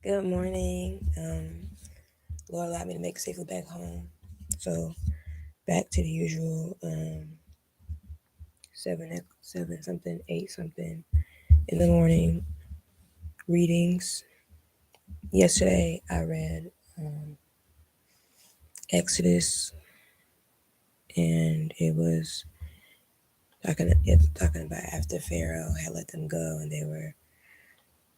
Good morning. Lord allowed me to make it safely back home. So back to the usual 7 something, 8 something in the morning readings. Yesterday I read Exodus, and it was talking about after Pharaoh had let them go, and they were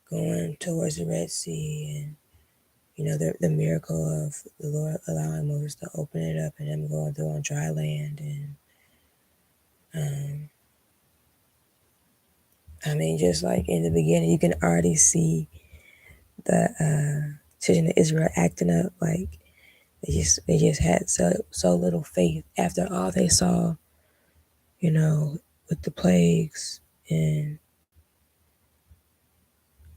going towards the Red Sea, and the miracle of the Lord allowing Moses to open it up and them going through on dry land. And um, I mean, just like in the beginning, you can already see the children of Israel acting up like they just had so little faith after all they saw, you know, with the plagues and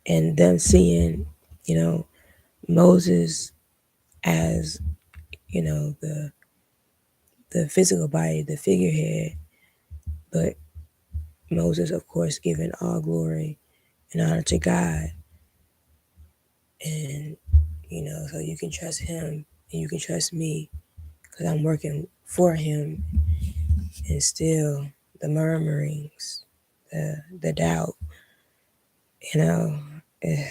them seeing, you know, Moses as the physical body, the figurehead, but Moses, of course, giving all glory and honor to God, and so you can trust Him and you can trust me because I'm working for Him. And still the murmurings, the doubt, you know, eh,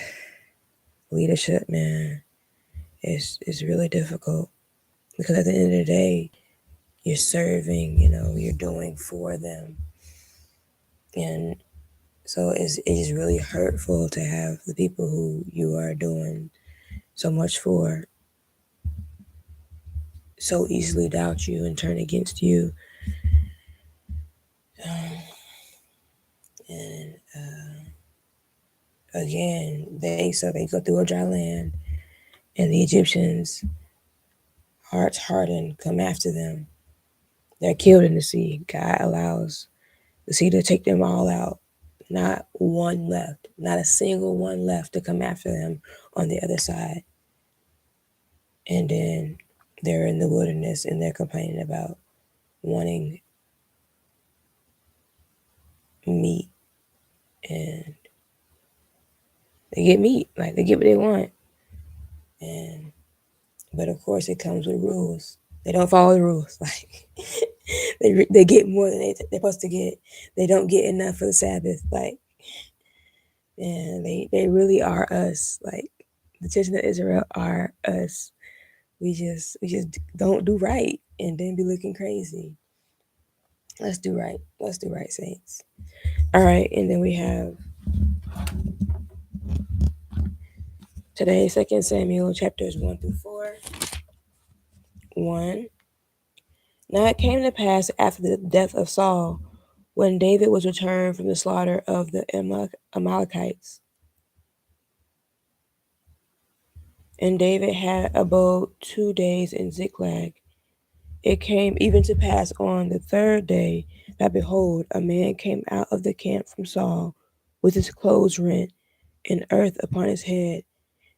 leadership, man, is really difficult because at the end of the day, you're serving, you're doing for them, and so it is really hurtful to have the people who you are doing so much for so easily doubt you and turn against you. And again, they go through a dry land, and the Egyptians' hearts hardened, come after them. They're killed in the sea. God allows the sea to take them all out. Not one left, not a single one left to come after them on the other side. And then they're in the wilderness and they're complaining about wanting meat, and they get meat, like they get what they want. And but of course it comes with rules. They don't follow the rules. Like they get more than they're supposed to get. They don't get enough for the Sabbath. Like, and they really are us. Like the children of Israel are us. We just don't do right and then be looking crazy. Let's do right. Let's do right, saints. All right, and then we have today, 2 Samuel chapters 1 through 4. 1. Now it came to pass after the death of Saul, when David was returned from the slaughter of the Amalekites, and David had abode 2 days in Ziklag. It came even to pass on the third day that, behold, a man came out of the camp from Saul with his clothes rent and earth upon his head.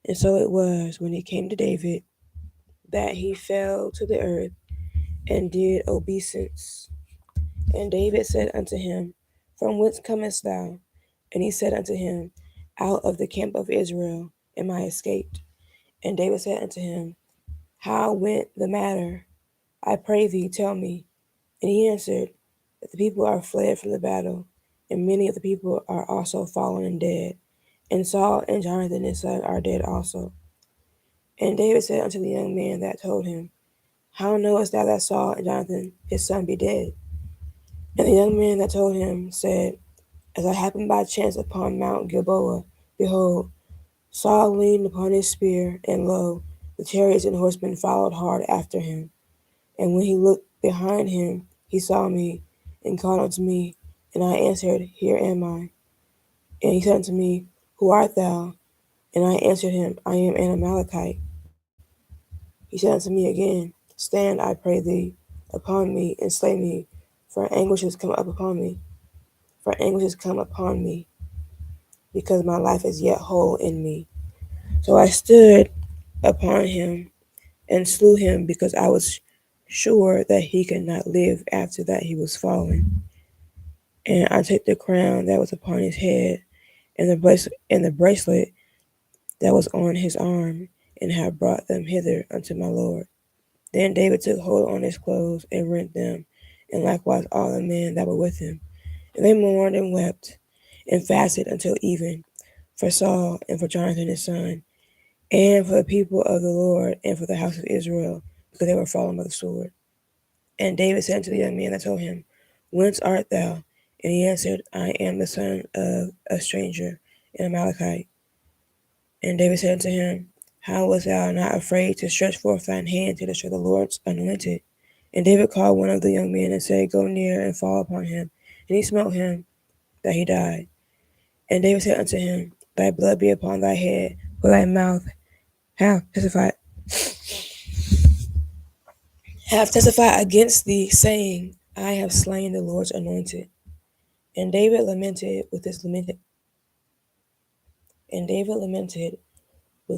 And so it was, when he came to David, that he fell to the earth and did obeisance. And David said unto him, From whence comest thou? And he said unto him, Out of the camp of Israel am I escaped. And David said unto him, How went the matter? I pray thee, tell me. And he answered, That the people are fled from the battle, and many of the people are also fallen and dead. And Saul and Jonathan his son are dead also. And David said unto the young man that told him, How knowest thou that Saul and Jonathan his son be dead? And the young man that told him said, As I happened by chance upon Mount Gilboa, behold, Saul leaned upon his spear, and lo, the chariots and horsemen followed hard after him. And when he looked behind him, he saw me, and called unto me, and I answered, Here am I. And he said unto me, Who art thou? And I answered him, I am an Amalekite. He said unto me again, Stand, I pray thee, upon me, and slay me, for anguish has come up upon me. For anguish has come upon me, because my life is yet whole in me. So I stood upon him and slew him, because I was sure that he could not live after that he was fallen. And I took the crown that was upon his head and the bracelet that was on his arm, and have brought them hither unto my Lord. Then David took hold on his clothes and rent them, and likewise all the men that were with him. And they mourned and wept, and fasted until even, for Saul and for Jonathan his son, and for the people of the Lord, and for the house of Israel, because they were fallen by the sword. And David said unto the young man that told him, Whence art thou? And he answered, I am the son of a stranger, an Amalekite. And David said unto him, How wast thou not afraid to stretch forth thine hand to destroy the Lord's anointed? And David called one of the young men and said, Go near and fall upon him. And he smote him, that he died. And David said unto him, Thy blood be upon thy head, for thy mouth have testified against thee, saying, I have slain the Lord's anointed. And David lamented with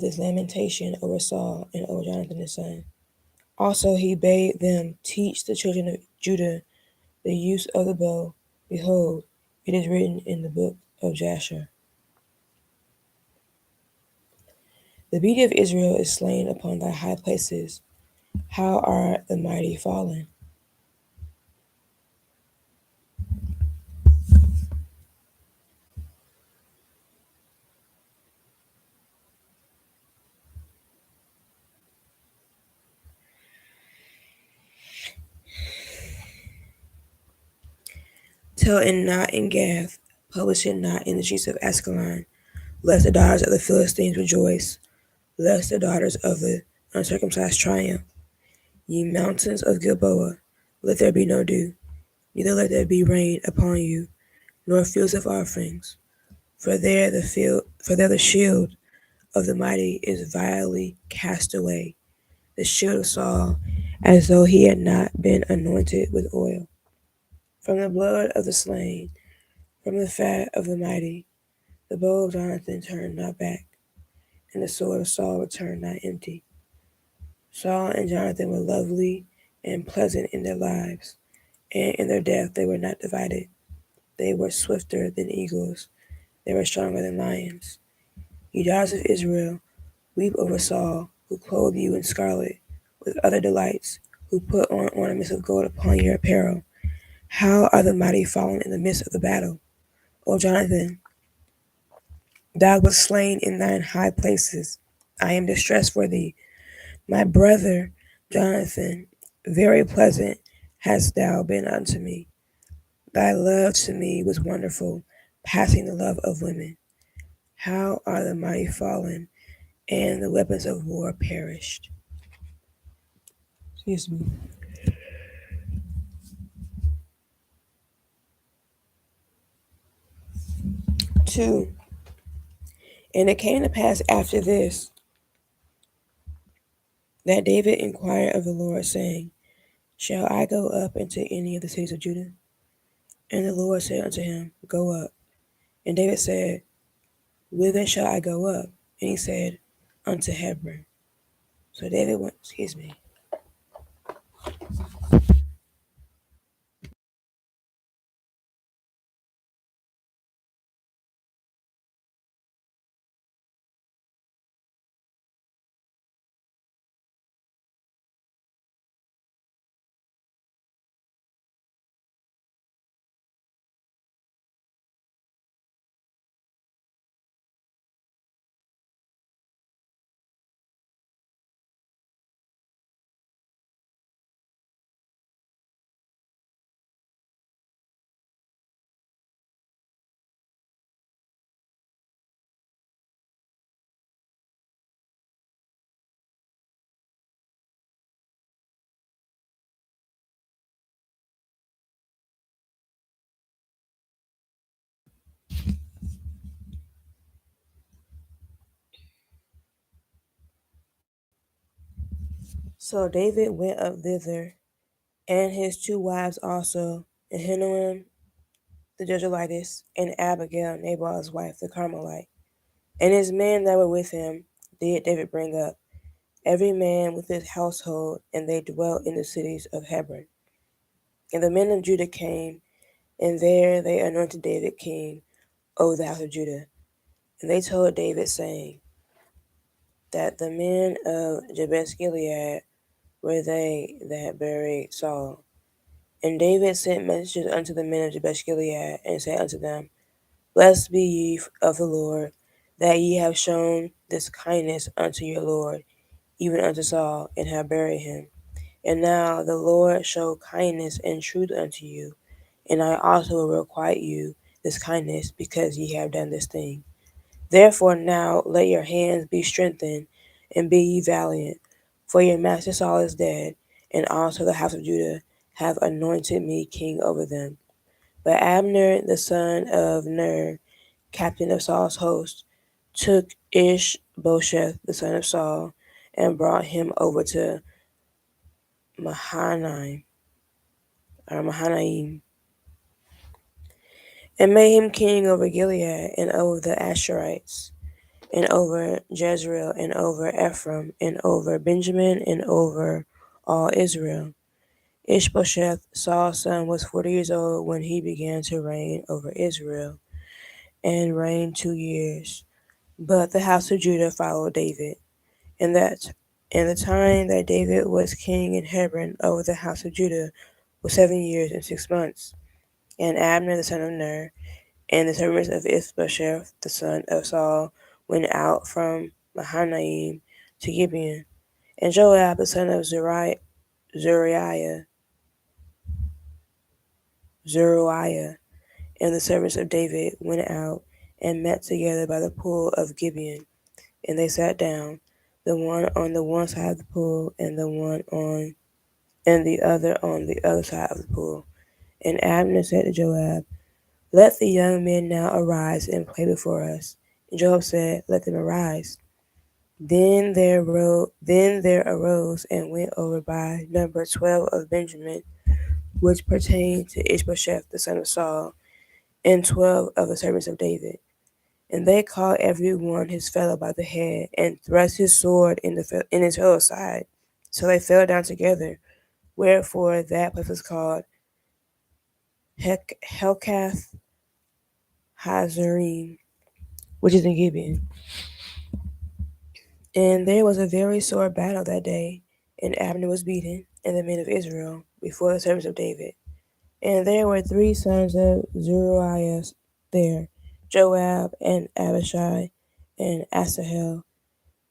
his lamentation over Saul and over Jonathan his son. Also he bade them teach the children of Judah the use of the bow. Behold, it is written in the book of Jasher. The beauty of Israel is slain upon thy high places. How are the mighty fallen? Tell it not in Gath, publish it not in the streets of Ascalon, lest the daughters of the Philistines rejoice, lest the daughters of the uncircumcised triumph. Ye mountains of Gilboa, let there be no dew, neither let there be rain upon you, nor fields of offerings. For there the shield of the mighty is vilely cast away, the shield of Saul, as though he had not been anointed with oil. From the blood of the slain, from the fat of the mighty, the bow of Jonathan turned not back, and the sword of Saul returned not empty. Saul and Jonathan were lovely and pleasant in their lives, and in their death they were not divided. They were swifter than eagles, they were stronger than lions. You daughters of Israel, weep over Saul, who clothed you in scarlet, with other delights, who put on ornaments of gold upon your apparel. How are the mighty fallen in the midst of the battle? O Jonathan, thou wast slain in thine high places. I am distressed for thee. My brother Jonathan, very pleasant hast thou been unto me. Thy love to me was wonderful, passing the love of women. How are the mighty fallen, and the weapons of war perished? Excuse me. 2. And it came to pass after this that David inquired of the Lord, saying, Shall I go up into any of the cities of Judah? And the Lord said unto him, Go up. And David said, Whither shall I go up? And he said, Unto Hebron. So David went, excuse me. So David went up thither, and his two wives also, and Ahinoam the Jezreelitess, and Abigail, Nabal's wife, the Carmelite. And his men that were with him did David bring up, every man with his household, and they dwelt in the cities of Hebron. And the men of Judah came, and there they anointed David king over the house of Judah. And they told David, saying, that the men of Jabesh Gilead were they that buried Saul. And David sent messages unto the men of Jabesh Gilead, and said unto them, Blessed be ye of the Lord, that ye have shown this kindness unto your Lord, even unto Saul, and have buried him. And now the Lord show kindness and truth unto you, and I also will requite you this kindness, because ye have done this thing. Therefore now let your hands be strengthened, and be ye valiant, for your master Saul is dead, and also the house of Judah have anointed me king over them. But Abner the son of Ner, captain of Saul's host, took Ishbosheth the son of Saul, and brought him over to Mahanaim, Mahanaim, and made him king over Gilead, and over the Asherites, and over Jezreel, and over Ephraim, and over Benjamin, and over all Israel. Ishbosheth, Saul's son, was 40 years old when he began to reign over Israel, and reigned 2 years. But the house of Judah followed David. And that in the time that David was king in Hebron over the house of Judah was 7 years and 6 months. And Abner the son of Ner, and the servants of Ishbosheth the son of Saul, went out from Mahanaim to Gibeon. And Joab the son of Zeruiah, and the servants of David went out and met together by the pool of Gibeon. And they sat down, the one on the one side of the pool, and the other on the other side of the pool. And Abner said to Joab, Let the young men now arise and play before us. And Joab said, Let them arise. Then there arose and went over by number 12 of Benjamin, which pertained to Ishbosheth the son of Saul, and 12 of the servants of David. And they caught every one his fellow by the head, and thrust his sword in his fellow's side. So they fell down together. Wherefore that place was called Helkath Hazarim, which is in Gibeon. And there was a very sore battle that day, and Abner was beaten, and the men of Israel, before the servants of David. And there were 3 sons of Zeruiah there, Joab, and Abishai, and Asahel.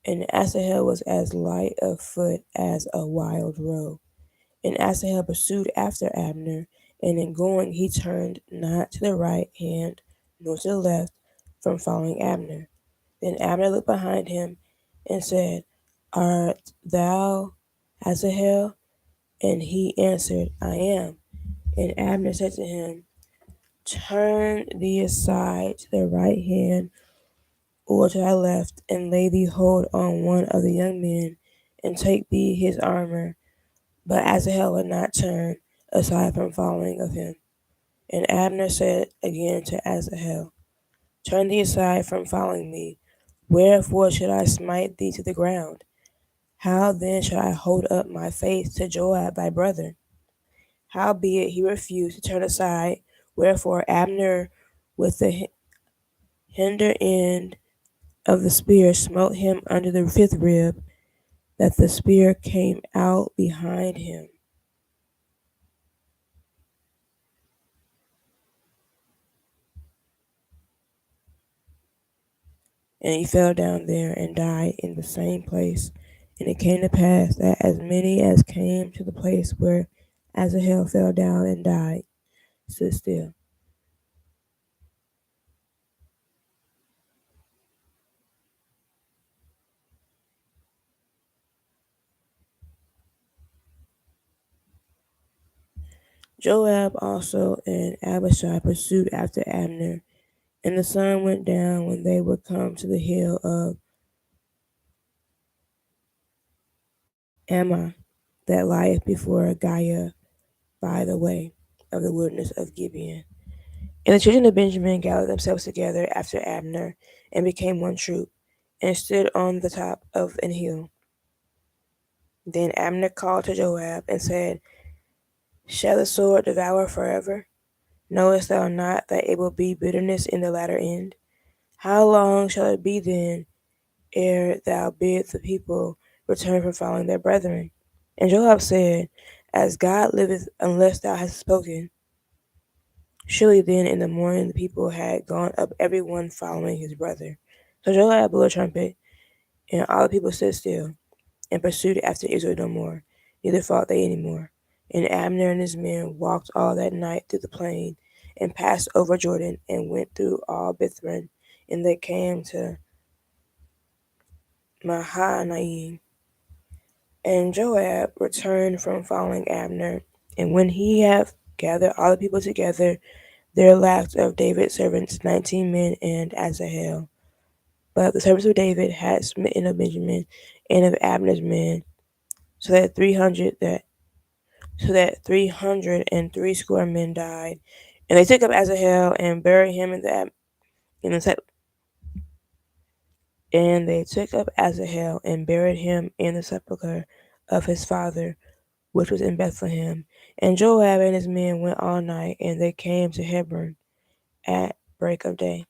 And Asahel was as light of foot as a wild roe. And Asahel pursued after Abner, and in going he turned not to the right hand nor to the left from following Abner. Then Abner looked behind him and said, Art thou Asahel? And he answered, I am. And Abner said to him, Turn thee aside to the right hand or to thy left, and lay thee hold on one of the young men, and take thee his armor. But Asahel would not turn aside from following of him. And Abner said again to Asahel, Turn thee aside from following me. Wherefore should I smite thee to the ground? How then shall I hold up my face to Joab thy brother? Howbeit he refused to turn aside, wherefore Abner with the hinder end of the spear smote him under the 5th rib, that the spear came out behind him. And he fell down there and died in the same place. And it came to pass that as many as came to the place where Asahel fell down and died stood still. Joab also and Abishai pursued after Abner, and the sun went down when they were come to the hill of Ammah, that lieth before Giah by the way of the wilderness of Gibeon. And the children of Benjamin gathered themselves together after Abner, and became one troop, and stood on the top of an hill. Then Abner called to Joab, and said, Shall the sword devour forever? Knowest thou not that it will be bitterness in the latter end? How long shall it be then, ere thou bid the people return from following their brethren. And Joab said, As God liveth, unless thou hast spoken. Surely then in the morning the people had gone up every one following his brother. So Joab blew a trumpet, and all the people stood still, and pursued after Israel no more, neither fought they any more. And Abner and his men walked all that night through the plain, and passed over Jordan, and went through all Bithron, and they came to Mahanaim. And Joab returned from following Abner, and when he had gathered all the people together, there lacked of David's servants 19 men and Asahel. But the servants of David had smitten of Benjamin and of Abner's men, so that 300 and score men died. And they took up Asahel and buried him in the sep- and they took up Asahel and buried him in the sepulchre of his father, which was in Bethlehem. And Joab and his men went all night, and they came to Hebron at break of day.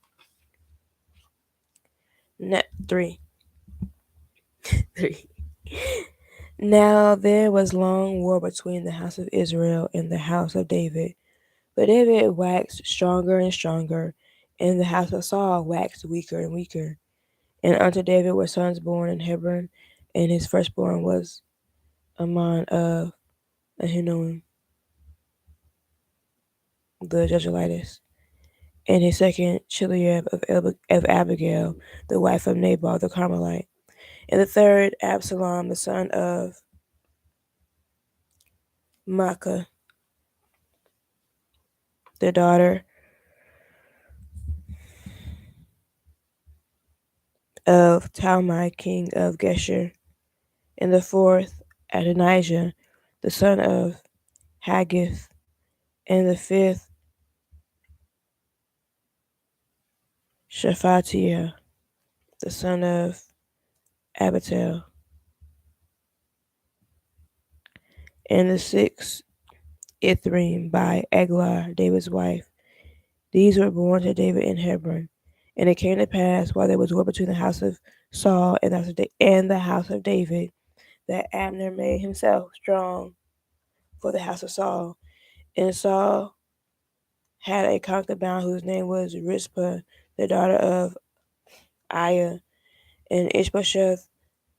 Net 3. 3. Now there was long war between the house of Israel and the house of David. But David waxed stronger and stronger, and the house of Saul waxed weaker and weaker. And unto David were sons born in Hebron, and his firstborn was Amnon of Ahinoam, the Jezreelitess, and his second Chileab of Abigail, the wife of Nabal the Carmelite, and the third Absalom, the son of Maacah, the daughter of Talmai, king of Geshur, and the fourth Adonijah, the son of Haggith, and the fifth Shephatiah, the son of Abital, and the sixth Ithream by Eglah, David's wife. These were born to David in Hebron. And it came to pass, while there was war between the house of Saul and the house of David, that Abner made himself strong for the house of Saul. And Saul had a concubine whose name was Rizpah, the daughter of Aiah. And Ishbosheth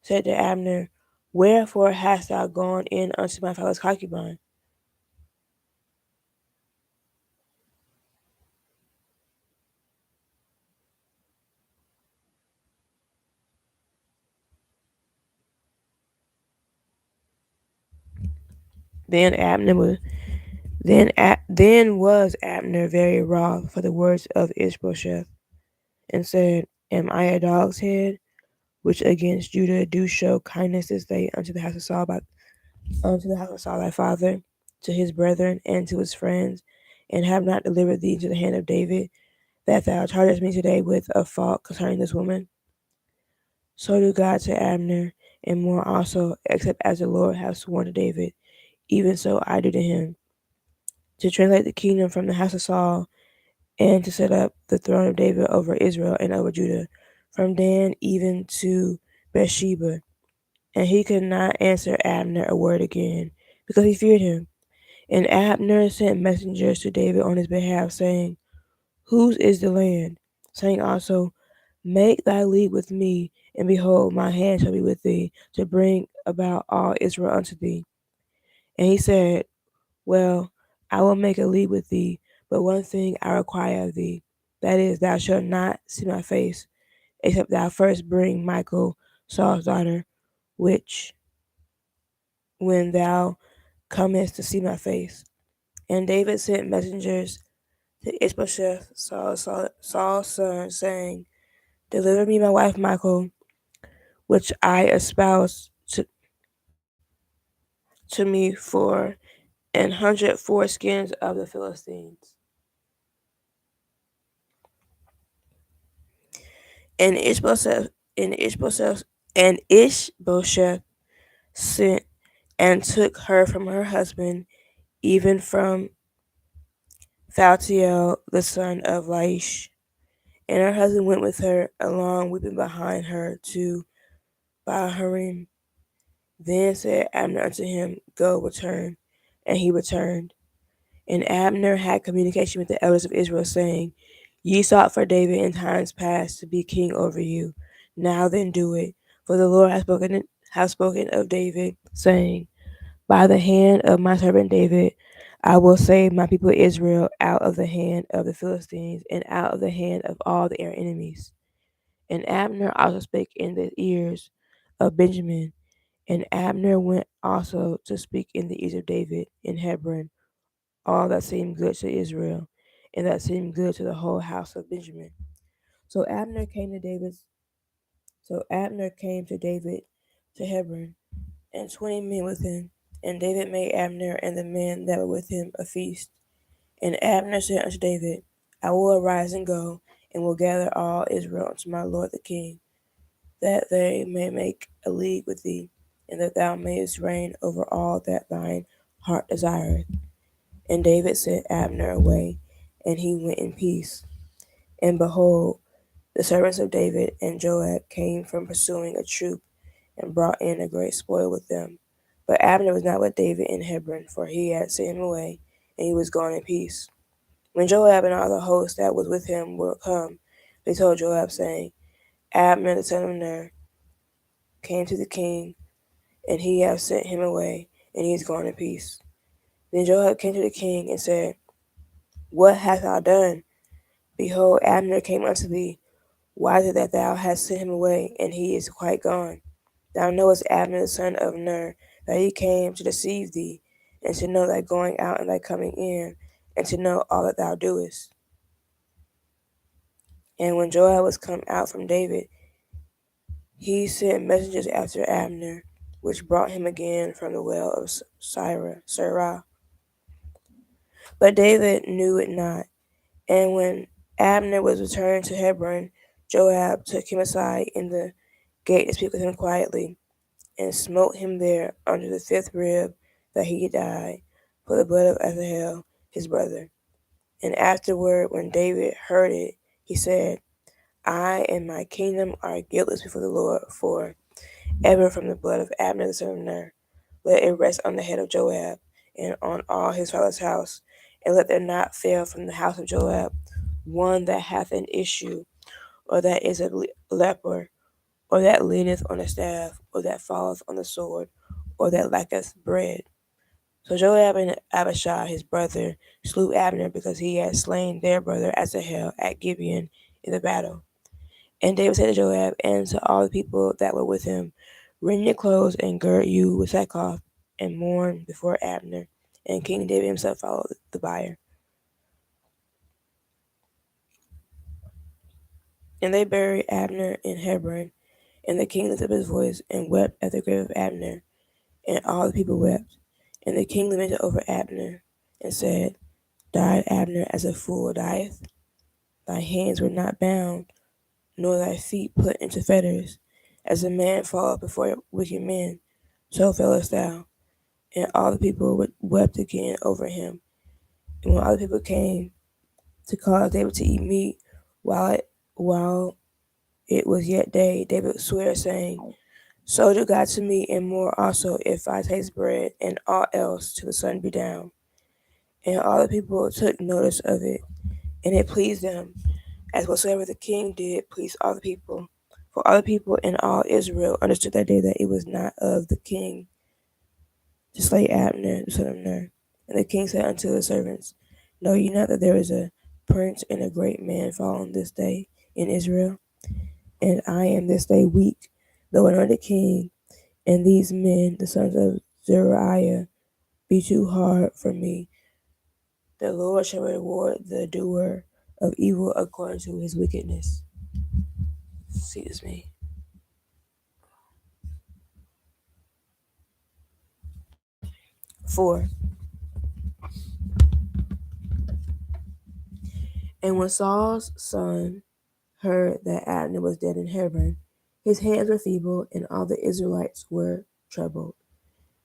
said to Abner, Wherefore hast thou gone in unto my father's concubine? Then Abner was then was Abner very wroth for the words of Ishbosheth, and said, Am I a dog's head, which against Judah do show kindness this day unto the house of Saul thy father, to his brethren, and to his friends, and have not delivered thee into the hand of David, that thou chargest me today with a fault concerning this woman? So do God to Abner, and more also, except as the Lord hath sworn to David, even so I do to him, to translate the kingdom from the house of Saul, and to set up the throne of David over Israel and over Judah, from Dan even to Beersheba. And he could not answer Abner a word again, because he feared him. And Abner sent messengers to David on his behalf, saying, Whose is the land? Saying also, Make thy league with me, and behold, my hand shall be with thee, to bring about all Israel unto thee. And he said, Well, I will make a league with thee, but one thing I require of thee, that is, thou shalt not see my face, except thou first bring Michal, Saul's daughter, which when thou comest to see my face. And David sent messengers to Ishbosheth, Saul's son, saying, Deliver me my wife Michal, which I espoused to me for 100 foreskins of the Philistines. And Ishbosheth sent and took her from her husband, even from Phaltiel the son of Laish. And her husband went with her along, weeping behind her to Bahurim. Then said Abner unto him, Go, return. And he returned. And Abner had communication with the elders of Israel, saying, Ye sought for David in times past to be king over you. Now then do it. For the Lord has spoken of David, saying, By the hand of my servant David, I will save my people Israel out of the hand of the Philistines and out of the hand of all their enemies. And Abner also spake in the ears of Benjamin. And Abner went also to speak in the ears of David in Hebron, all that seemed good to Israel, and that seemed good to the whole house of Benjamin. So Abner came to David's so Abner came to David to Hebron, and 20 men with him. And David made Abner and the men that were with him a feast. And Abner said unto David, I will arise and go, and will gather all Israel unto my lord the king, that they may make a league with thee, and that thou mayest reign over all that thine heart desireth. And David sent Abner away, and he went in peace. And behold, the servants of David and Joab came from pursuing a troop, and brought in a great spoil with them. But Abner was not with David in Hebron, for he had sent him away, and he was gone in peace. When Joab and all the host that was with him were come, they told Joab, saying, Abner the son of Ner came to the king, and he hath sent him away, and he is gone in peace. Then Joab came to the king and said, What hast thou done? Behold, Abner came unto thee. Why is it that thou hast sent him away, and he is quite gone? Thou knowest Abner the son of Ner, that he came to deceive thee, and to know thy going out and thy coming in, and to know all that thou doest. And when Joab was come out from David, he sent messengers after Abner, which brought him again from the well of Sirah. But David knew it not. And when Abner was returned to Hebron, Joab took him aside in the gate to speak with him quietly, and smote him there under the fifth rib, that he died for the blood of Asahel his brother. And afterward, when David heard it, he said, I and my kingdom are guiltless before the Lord, for ever from the blood of Abner the son of Ner. Let it rest on the head of Joab, and on all his father's house, and let there not fail from the house of Joab one that hath an issue, or that is a leper, or that leaneth on a staff, or that falleth on the sword, or that lacketh bread. So Joab and Abishai his brother slew Abner, because he had slain their brother Asahel at Gibeon in the battle. And David said to Joab and to all the people that were with him, Rend your clothes and gird you with sackcloth, and mourn before Abner. And King David himself followed the bier. And they buried Abner in Hebron. And the king lifted up his voice and wept at the grave of Abner. And all the people wept. And the king lamented over Abner, and said, Died Abner as a fool dieth? Thy hands were not bound, nor thy feet put into fetters. As a man falleth before wicked men, so fellest thou. And all the people wept again over him. And when all the people came to cause David to eat meat, while it was yet day, David sware, saying, So do God to me, and more also, if I taste bread, and aught else till the sun be down. And all the people took notice of it, and it pleased them, as whatsoever the king did pleased all the people. For all the people in all Israel understood that day that it was not of the king to slay Abner the son of Ner. And the king said unto the servants, Know ye not that there is a prince and a great man fallen this day in Israel? And I am this day weak, though anointed king, and these men, the sons of Zeruiah, be too hard for me. The Lord shall reward the doer of evil according to his wickedness. Excuse me. 4. And when Saul's son heard that Abner was dead in Hebron, his hands were feeble, and all the Israelites were troubled.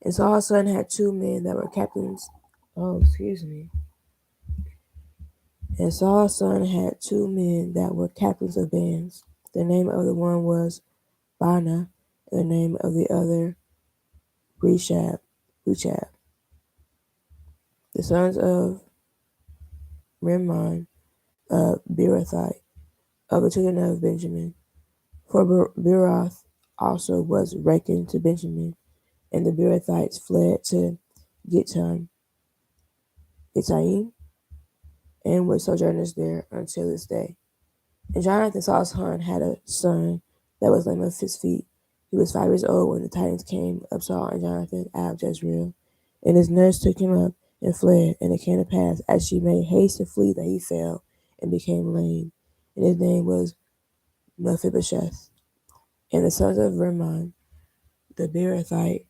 And Saul's son had 2 men that were captains. Oh, excuse me. And Saul's son had two men that were captains of bands. The name of the one was Baanah, and the name of the other Rechab. The sons of Rimmon, a Beerothite, of the children of Benjamin. For Beeroth also was reckoned to Benjamin, and the Beerothites fled to Gittaim, and were sojourners there until this day. And Jonathan, Saul's son, had a son that was lame of his feet. He was 5 years old when the tidings came of Saul and Jonathan out of Jezreel. And his nurse took him up and fled. And it came to pass, as she made haste to flee, that he fell and became lame. And his name was Mephibosheth. And the sons of Rimmon, the Beerothite,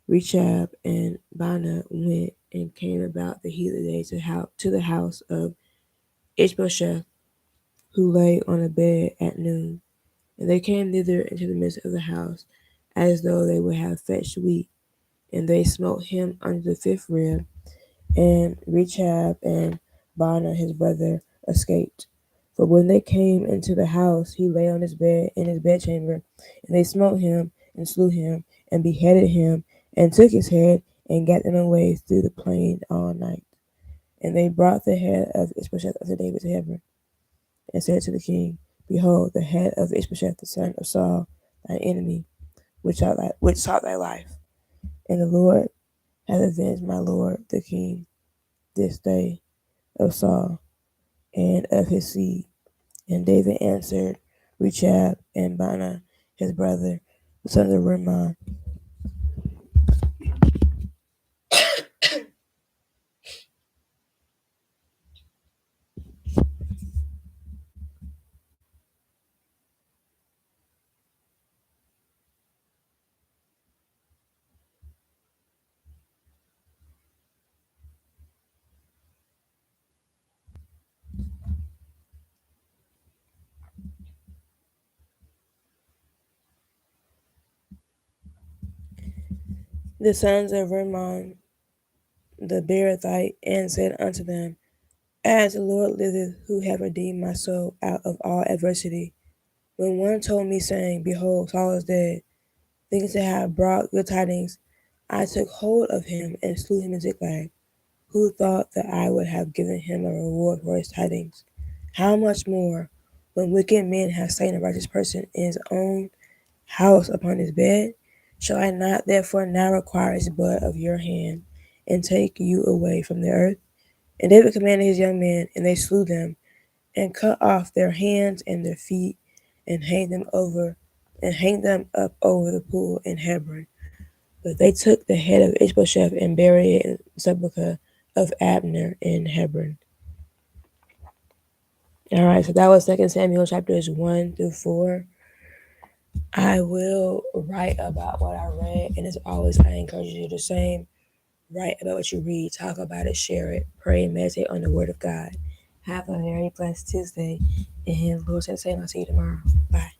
Rechab and Baanah went and came about the heat of the day to the house of Ishbosheth, who lay on a bed at noon. And they came thither into the midst of the house, as though they would have fetched wheat. And they smote him under the fifth rib. And Rechab and Baanah his brother escaped. For when they came into the house, he lay on his bed in his bedchamber. And they smote him and slew him and beheaded him and took his head and gat him away through the plain all night. And they brought the head of Ishbosheth unto David to Hebron, and said to the king, Behold, the head of Ishbosheth the son of Saul, thine enemy, which sought thy life. And the Lord hath avenged my lord the king this day of Saul and of his seed. And David answered Rechab and Baanah his brother, the sons of Rimmon, the sons of Rimmon the Beerothite, and said unto them, As the Lord liveth, who hath redeemed my soul out of all adversity, when one told me, saying, Behold, Saul is dead, thinking to have brought good tidings, I took hold of him and slew him in Ziklag. Who thought that I would have given him a reward for his tidings? How much more, when wicked men have slain a righteous person in his own house upon his bed? Shall I not therefore now require his blood of your hand, and take you away from the earth? And David commanded his young men, and they slew them, and cut off their hands and their feet, and hanged them up over the pool in Hebron. But they took the head of Ishbosheth and buried it in the sepulchre of Abner in Hebron. All right, so that was 2 Samuel chapters 1 through 4. I will write about what I read, and as always, I encourage you to do the same. Write about what you read, talk about it, share it, pray, and meditate on the Word of God. Have a very blessed Tuesday, and Lord say the same. I'll see you tomorrow. Bye.